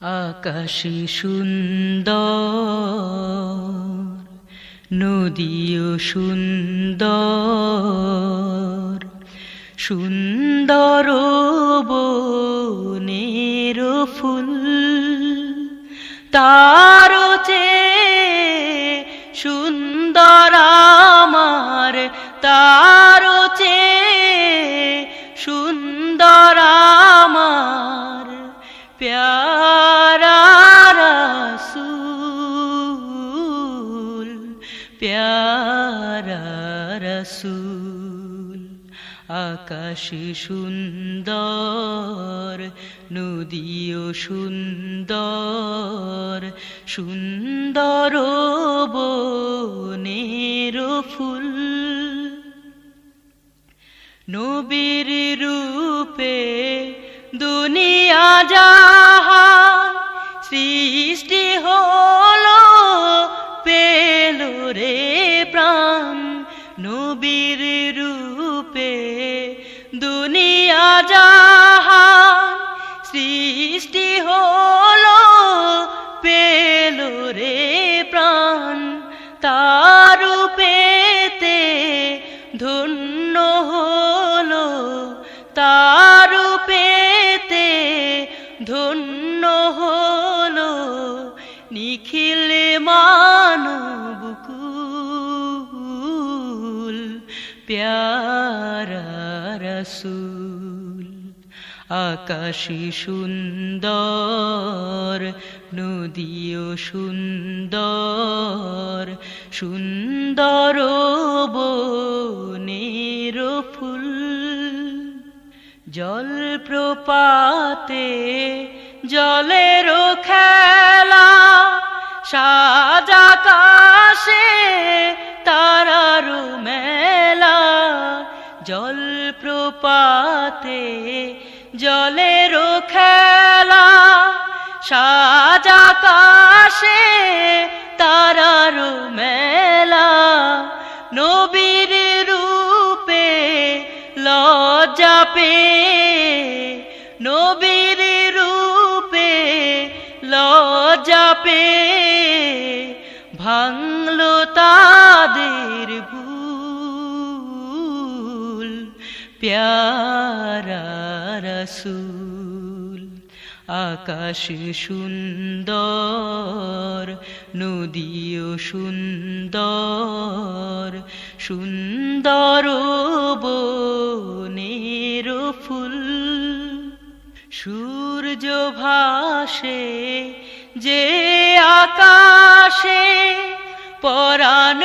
আকাশে সুন্দর, নদীও সুন্দর, সুন্দর বনের ফুল, তারও চেয়ে সুন্দর আমার, তারও চেয়ে সুন্দর আমার প্যারা রাসূল, প্যারা রাসূল। আকাশে সুন্দর, নদীও সুন্দর, সুন্দর বনের ফুল, নবীর রূপে দুনিয়া জাহান সৃষ্টি হলো, পেল রে প্রাণ। নবীর রূপে দুনিয়া জাহান সৃষ্টি হলো, পেল রে প্রাণ। তার রূপেতে ধন্য হলো, তার রূপেতে ধন্য হলো নিখিল মানবকুল, প্যারা রাসূল। আকাশে সুন্দর, নদীও সুন্দর, সুন্দর বনের ফুল, জলপ্রপাতে জলের খেলা, সাজ আকাশে তারার মেলা। জলপ্রপাতে জলের খেলা, সাজ আকাশে তারার মেলা। নবীর রূপে লজ্জা পেয়ে, নবীর রূপে লজ্জা পেয়ে ভাঙলো তাদের ভুল, প্যারা রাসূল। আকাশে সুন্দর, নদীও সুন্দর, সুন্দর বনের ফুল, সূর্য ভাসে যে আকাশে পরাণ